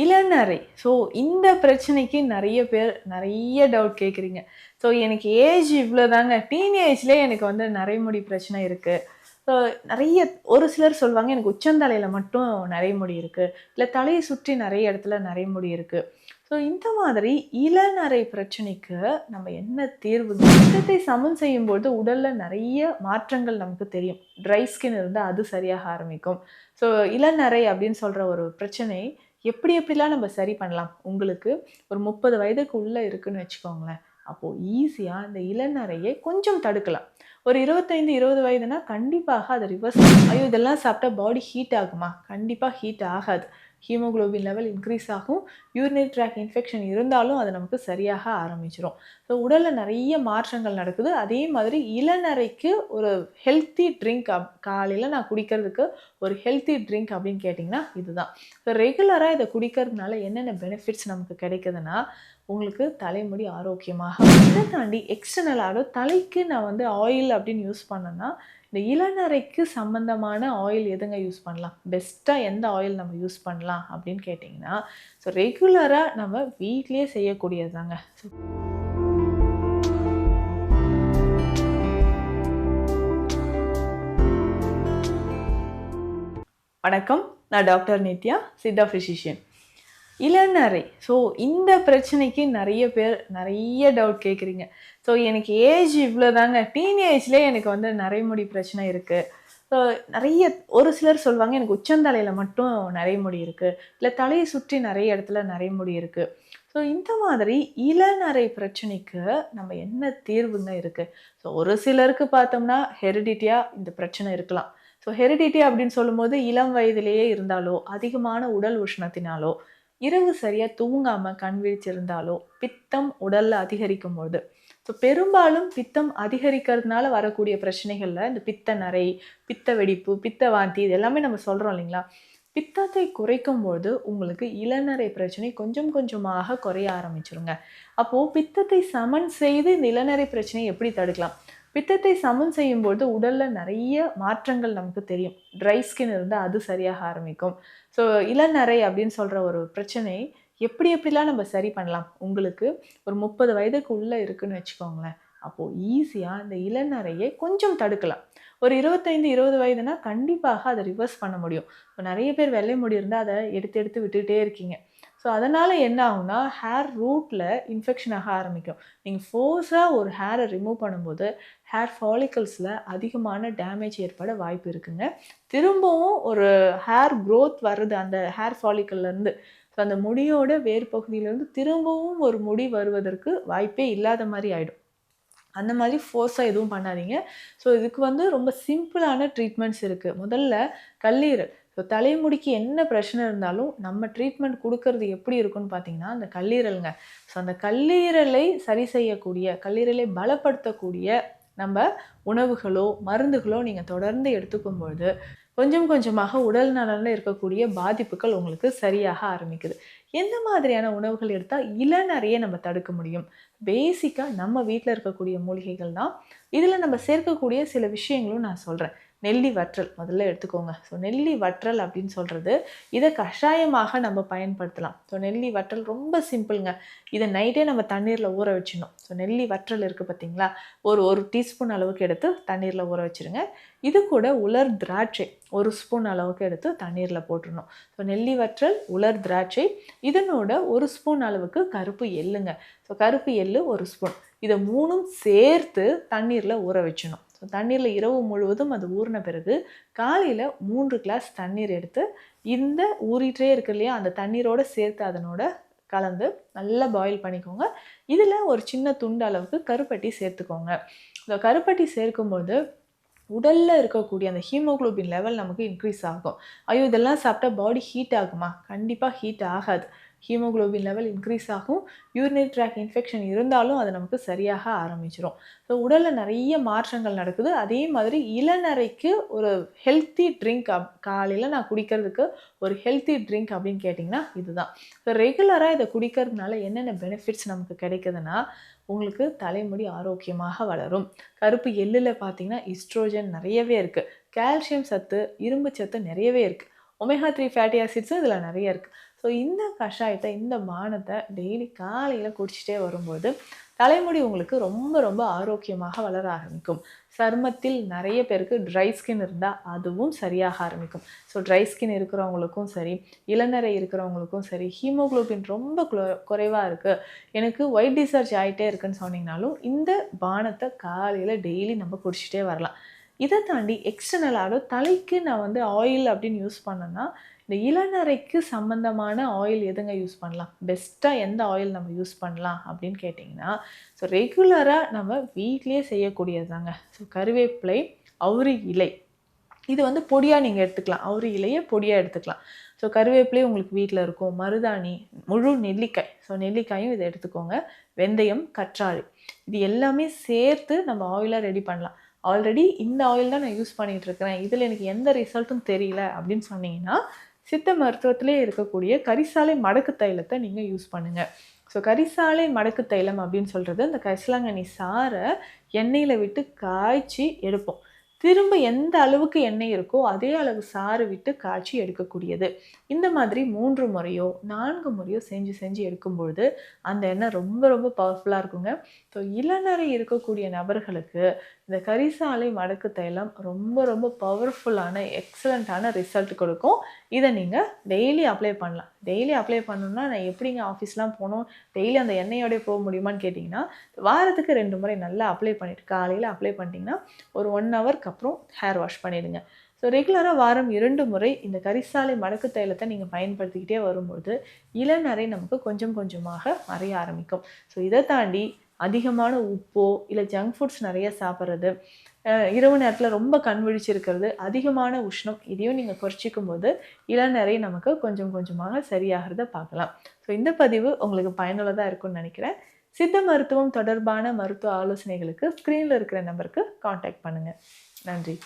இளநரை. So இந்த பிரச்சனைக்கு நெறைய பேர் நெறைய டவுட் கேட்குறீங்க. ஸோ எனக்கு ஏஜ் இவ்வளோதாங்க. டீனேஜ்லயே எனக்கு வந்து நரைமுடி பிரச்சனை இருக்கு. ஸோ நெறைய ஒரு சிலர் சொல்லுவாங்க, எனக்கு உச்சந்தலையில மட்டும் நரைமுடி இருக்கு. இல்ல தலைய சுற்றி நெறைய இடத்துல நரைமுடி இருக்கு. ஸோ இந்த மாதிரி இளநரை பிரச்சனைக்கு நம்ம என்ன தீர்வு? ரத்தத்தை சமன் செய்யும்போது உடல்ல நெறைய மாற்றங்கள் நமக்கு தெரியும். ட்ரை ஸ்கின் இருந்தா அது சரியாக ஆரம்பிக்கும். ஸோ இளநரை அப்படின்னு சொல்ற ஒரு பிரச்சனை எப்படி எப்படிலாம் நம்ம சரி பண்ணலாம்? உங்களுக்கு ஒரு 30 வயதுக்கு உள்ள இருக்குன்னு வச்சுக்கோங்களேன். அப்போ ஈஸியா இந்த இளநரையை கொஞ்சம் தடுக்கலாம். ஒரு 25, 20 வயதுனா கண்டிப்பாக அத ரிவர்ஸ் ஐயோ! இதெல்லாம் சாப்பிட்டா பாடி ஹீட் ஆகுமா? கண்டிப்பா ஹீட் ஆகாது. ஹீமோகுளோபின் லெவல் இன்க்ரீஸ் ஆகும். யூரினரி ட்ராக்ட் இன்ஃபெக்ஷன் இருந்தாலும் அது நமக்கு சரியாக ஆரம்பிச்சுரும். ஸோ உடல்ல நெறைய மாற்றங்கள் நடக்குது. அதே மாதிரி இளநரைக்கு ஒரு ஹெல்த்தி ட்ரிங்க் காலையில நான் குடிக்கிறதுக்கு ஒரு ஹெல்த்தி ட்ரிங்க் அப்படின்னு கேட்டிங்கன்னா இதுதான். ஸோ ரெகுலரா இத குடிக்கிறதுனால என்னென்ன பெனிஃபிட்ஸ் நமக்கு கிடைக்குதுன்னா, உங்களுக்கு தலைமுடி ஆரோக்கியமாக இத தாண்டி எக்ஸ்டர்னலா தலைக்கு நான் வந்து ஆயில் அப்படின்னு யூஸ் பண்ணேன்னா, இந்த இளநரைக்கு சம்மந்தமான ஆயில் எதுங்க யூஸ் பண்ணலாம்? பெஸ்ட்டா எந்த ஆயில் நம்ம யூஸ் பண்ணலாம் அப்படின்னு கேட்டிங்கன்னா, ஸோ ரெகுலரா நம்ம வீட்லயே செய்யக்கூடியது தாங்க. வணக்கம். நான் டாக்டர் நித்யா, சித்தா பிசிஷியன். இளநரை. ஸோ இந்த பிரச்சனைக்கு நெறைய பேர் நெறைய டவுட் கேட்குறீங்க. ஸோ எனக்கு ஏஜ் இவ்வளோதாங்க. டீனேஜ்லயே எனக்கு வந்து நரைமுடி பிரச்சனை இருக்கு. ஸோ நெறைய ஒரு சிலர் சொல்லுவாங்க, எனக்கு உச்சந்தலையில மட்டும் நரைமுடி இருக்கு. இல்ல தலைய சுற்றி நெறைய இடத்துல நரைமுடி இருக்கு. ஸோ இந்த மாதிரி இளநரை பிரச்சனைக்கு நம்ம என்ன தீர்வுங்க இருக்கு? ஸோ ஒரு சிலருக்கு பார்த்தோம்னா, ஹெரிடிட்டியா இந்த பிரச்சனை இருக்கலாம். ஸோ ஹெரிடிட்டி அப்படின்னு சொல்லும்போது இளம் வயதிலேயே இருந்தாலோ, அதிகமான உடல் உஷ்ணத்தினாலோ, இரவு சரியா தூங்காம கண் விழிச்சிருந்தாலோ, பித்தம் உடல்ல அதிகரிக்கும்போது, ஸோ பெரும்பாலும் பித்தம் அதிகரிக்கிறதுனால வரக்கூடிய பிரச்சனைகள்ல இந்த பித்த நரை, பித்த வெடிப்பு, பித்த வாந்தி இது எல்லாமே நம்ம சொல்றோம் இல்லைங்களா? பித்தத்தை குறைக்கும்போது உங்களுக்கு இளநரை பிரச்சனை கொஞ்சம் கொஞ்சமாக குறைய ஆரம்பிச்சுருங்க. அப்போ பித்தத்தை சமன் செய்து இந்த இளநரை பிரச்சனையை எப்படி தடுக்கலாம்? பித்தத்தை சமன் செய்யும்போது உடல்ல நெறைய மாற்றங்கள் நமக்கு தெரியும். ட்ரை ஸ்கின் இருந்தா அது சரியாக ஆரம்பிக்கும். ஸோ இளநரை அப்படின்னு சொல்ற ஒரு பிரச்சனை எப்படி எப்படிலாம் நம்ம சரி பண்ணலாம்? உங்களுக்கு ஒரு 30 வயதுக்கு உள்ள இருக்குன்னு வச்சுக்கோங்களேன். அப்போ ஈஸியா இந்த இளநரையை கொஞ்சம் தடுக்கலாம். ஒரு 25, 20 வயதுனா கண்டிப்பாக அத ரிவர்ஸ் பண்ண முடியும். இப்ப நெறைய பேர் வெள்ளை முடி இருந்தா அத எடுத்து எடுத்து விட்டுட்டே இருக்கீங்க. ஸோ அதனால என்ன ஆகும்னா, ஹேர் ரூட்ல இன்ஃபெக்ஷன் ஆக ஆரம்பிக்கும். நீங்க ஃபோர்ஸா ஒரு ஹேர ரிமூவ் பண்ணும்போது, ஹேர் ஃபாலிகல்ஸ்ல அதிகமான டேமேஜ் ஏற்பட வாய்ப்பு இருக்குங்க. திரும்பவும் ஒரு ஹேர் குரோத் வருது அந்த ஹேர் ஃபாலிக்கல்லேருந்து. ஸோ அந்த முடியோட வேர் பகுதியிலேருந்து திரும்பவும் ஒரு முடி வருவதற்கு வாய்ப்பே இல்லாத மாரி ஆயிடும். அந்த மாதிரி ஃபோர்ஸா எதுவும் பண்ணாதீங்க. ஸோ இதுக்கு வந்து ரொம்ப சிம்பிளான ட்ரீட்மெண்ட்ஸ் இருக்கு. முதல்ல கல்லீரல். ஸோ தலைமுடிக்கு என்ன பிரச்சனை இருந்தாலும் நம்ம ட்ரீட்மெண்ட் குடுக்கறது எப்படி இருக்கும்னு பார்த்தீங்கன்னா, அந்த கல்லீரல்ங்க. ஸோ அந்த கல்லீரலை சரி செய்யக்கூடிய, கல்லீரலை பலப்படுத்தக்கூடிய நம்ப உணவுகளோ, மருந்துகளோ நீங்க தொடர்ந்து எடுத்துக்கும்பொழுது, கொஞ்சம் கொஞ்சமாக உடல் நலன்ல இருக்கக்கூடிய பாதிப்புகள் உங்களுக்கு சரியாக ஆரம்பிக்குது. எந்த மாதிரியான உணவுகள் எடுத்தா இளநரைய நம்ம தடுக்க முடியும்? பேசிக்கா நம்ம வீட்ல இருக்கக்கூடிய மூலிகைகள் தான். இதுல நம்ம சேர்க்கக்கூடிய சில விஷயங்களும் நான் சொல்றேன். நெல்லி வற்றல் முதல்ல எடுத்துக்கோங்க. ஸோ நெல்லி வற்றல் அப்படின்னு சொல்றது, இத கஷாயமாக நம்ம பயன்படுத்தலாம். ஸோ நெல்லி வற்றல் ரொம்ப சிம்பிள்ங்க. இத நைட்டே நம்ம தண்ணீர்ல ஊற வச்சுடணும். ஸோ நெல்லி வற்றல் இருக்கு பார்த்தீங்களா? ஒரு 1 டீஸ்பூன் அளவுக்கு எடுத்து தண்ணீர்ல ஊற வச்சுருங்க. இது கூட உலர் திராட்சை 1 ஸ்பூன் அளவுக்கு எடுத்து தண்ணீர்ல போட்டுறணும். ஸோ நெல்லி வற்றல், உலர் திராட்சை, இதனோட 1 ஸ்பூன் அளவுக்கு கருப்பு எள்ளுங்க. ஸோ கருப்பு எள்ளு 1 ஸ்பூன். இத 3ம் சேர்த்து தண்ணீர்ல ஊற வச்சுடணும். ஸோ தண்ணீர்ல இரவு முழுவதும் அது ஊறின பிறகு, காலையில 3 கிளாஸ் தண்ணீர் எடுத்து, இந்த ஊறிட்டே இருக்கு இல்லையா? அந்த தண்ணீரோட சேர்த்து அதனோட கலந்து நல்லா பாயில் பண்ணிக்கோங்க. இதுல ஒரு சின்ன துண்டு அளவுக்கு கருப்பட்டி சேர்த்துக்கோங்க. இந்த கருப்பட்டி சேர்க்கும்போது உடல்ல இருக்கக்கூடிய அந்த ஹீமோகுளோபின் லெவல் நமக்கு இன்க்ரீஸ் ஆகும். ஐயோ! இதெல்லாம் சாப்பிட்டா பாடி ஹீட் ஆகுமா? கண்டிப்பா ஹீட் ஆகாது. ஹீமோகுளோபின் லெவல் இன்க்ரீஸ் ஆகும். யூரினரி ட்ராக்ட் இன்ஃபெக்ஷன் இருந்தாலும் அது நமக்கு சரியாக ஆரம்பிச்சுரும். ஸோ உடல்ல நெறைய மாற்றங்கள் நடக்குது. அதே மாதிரி இளநரைக்கு ஒரு ஹெல்த்தி ட்ரிங்க் காலையில நான் குடிக்கிறதுக்கு ஒரு ஹெல்த்தி ட்ரிங்க் அப்படின்னு கேட்டிங்கன்னா இதுதான். ஸோ ரெகுலரா இத குடிக்கிறதுனால என்னென்ன பெனிஃபிட்ஸ் நமக்கு கிடைக்குதுன்னா, உங்களுக்கு தலைமுடி ஆரோக்கியமாக வளரும். கருப்பு எள்ளுல பார்த்தீங்கன்னா, ஈஸ்ட்ரோஜன் நெறையவே இருக்கு. கால்சியம் சத்து, இரும்பு சத்து நெறையவே இருக்கு. ஒமேகா 3 ஃபேட்டி ஆசிட்ஸும் இதில நெறைய இருக்கு. ஸோ இந்த கஷாயத்தை, இந்த பானத்தை டெய்லி காலையில் குடிச்சிட்டே வரும்போது தலைமுடி உங்களுக்கு ரொம்ப ரொம்ப ஆரோக்கியமாக வளர ஆரம்பிக்கும். சருமத்தில் நிறைய பேருக்கு ட்ரை ஸ்கின் இருந்தால் அதுவும் சரியாக ஆரம்பிக்கும். ஸோ ட்ரை ஸ்கின் இருக்கிறவங்களுக்கும் சரி, இளநரை இருக்கிறவங்களுக்கும் சரி, ஹீமோகுளோபின் ரொம்ப குறைவாக இருக்குது, எனக்கு ஒயிட் டிஸ்சார்ஜ் ஆகிட்டே இருக்குன்னு சொன்னீங்கனாலும் இந்த பானத்தை காலையில் டெய்லி நம்ம குடிச்சிட்டே வரலாம். இதை தாண்டி எக்ஸ்டர்னலாக தலைக்கு நான் ஆயில் அப்படின்னு யூஸ் பண்ணேன்னா, இந்த இளநரைக்கு சம்மந்தமான ஆயில் எதுங்க யூஸ் பண்ணலாம், பெஸ்ட்டாக எந்த ஆயில் நம்ம யூஸ் பண்ணலாம் அப்படின்னு கேட்டிங்கன்னா, ஸோ ரெகுலராக நம்ம வீட்லேயே செய்யக்கூடியது தாங்க. ஸோ கருவேப்பிலை, அவுரி இலை, இது பொடியாக நீங்கள் எடுத்துக்கலாம். அவுரி இலையை பொடியாக எடுத்துக்கலாம். ஸோ கருவேப்பிலை உங்களுக்கு வீட்டில் இருக்கும், மருதாணி, முழு நெல்லிக்காய், ஸோ நெல்லிக்காயும் இதை எடுத்துக்கோங்க, வெந்தயம், கற்றாழை, இது எல்லாமே சேர்த்து நம்ம ஆயிலாக ரெடி பண்ணலாம். ஆல்ரெடி இந்த ஆயில் தான் நான் யூஸ் பண்ணிகிட்டு இருக்கிறேன், இதில் எனக்கு எந்த ரிசல்ட்டும் தெரியல அப்படின்னு சொன்னீங்கன்னா, சித்த மருத்துவத்திலே இருக்கக்கூடிய கரிசாலை மடக்கு தைலத்தை நீங்கள் யூஸ் பண்ணுங்கள். ஸோ கரிசாலை மடக்கு தைலம் அப்படின்னு சொல்கிறது, இந்த கரிசலாங்கண்ணி சாறை எண்ணெயில் விட்டு காய்ச்சி எடுப்போம். திரும்ப எந்த அளவுக்கு எண்ணெய் இருக்கோ அதே அளவு சாறு விட்டு காய்ச்சி எடுக்கக்கூடியது. இந்த மாதிரி 3 முறையோ 4 முறையோ செஞ்சு எடுக்கும்பொழுது அந்த எண்ணெய் ரொம்ப ரொம்ப பவர்ஃபுல்லாக இருக்குங்க. ஸோ இளநரை இருக்கக்கூடிய நபர்களுக்கு இந்த கரிசாலை மடக்கு தைலம் ரொம்ப ரொம்ப பவர்ஃபுல்லான எக்ஸலண்ட்டான ரிசல்ட் கொடுக்கும். இதை நீங்கள் டெய்லி அப்ளை பண்ணலாம். டெய்லி அப்ளை பண்ணணும்னா நான் எப்படிங்க ஆஃபீஸ்லாம் போகணும், டெய்லி அந்த எண்ணெயோடய போக முடியுமான்னு கேட்டிங்கன்னா, வாரத்துக்கு 2 முறை நல்லா அப்ளை பண்ணிவிட்டு காலையில் அப்ளை பண்ணிட்டீங்கன்னா ஒரு 1 ஹவருக்கு அப்புறம் ஹேர் வாஷ் பண்ணிவிடுங்க. ஸோ ரெகுலராக வாரம் 2 முறை இந்த கரிசாலை மடக்கு தைலத்தை நீங்கள் பயன்படுத்திக்கிட்டே வரும்போது இளநரை நமக்கு கொஞ்சம் கொஞ்சமாக மறைய ஆரம்பிக்கும். ஸோ இதை தாண்டி அதிகமான உப்போ இல்லை ஜங்க் ஃபுட்ஸ் நிறைய சாப்பிட்றது, இரவு நேரத்தில் ரொம்ப கண் விழிச்சிருக்கிறது, அதிகமான உஷ்ணம், இதையும் நீங்கள் குறைச்சிக்கும் போது இளநரை நமக்கு கொஞ்சம் கொஞ்சமாக சரியாகிறத பார்க்கலாம். ஸோ இந்த பதிவு உங்களுக்கு பயனுள்ளதாக இருக்கும்னு நினைக்கிறேன். சித்த மருத்துவம் தொடர்பான மருத்துவ ஆலோசனைகளுக்கு ஸ்க்ரீனில் இருக்கிற நம்பருக்கு காண்டாக்ட் பண்ணுங்கள். நன்றி.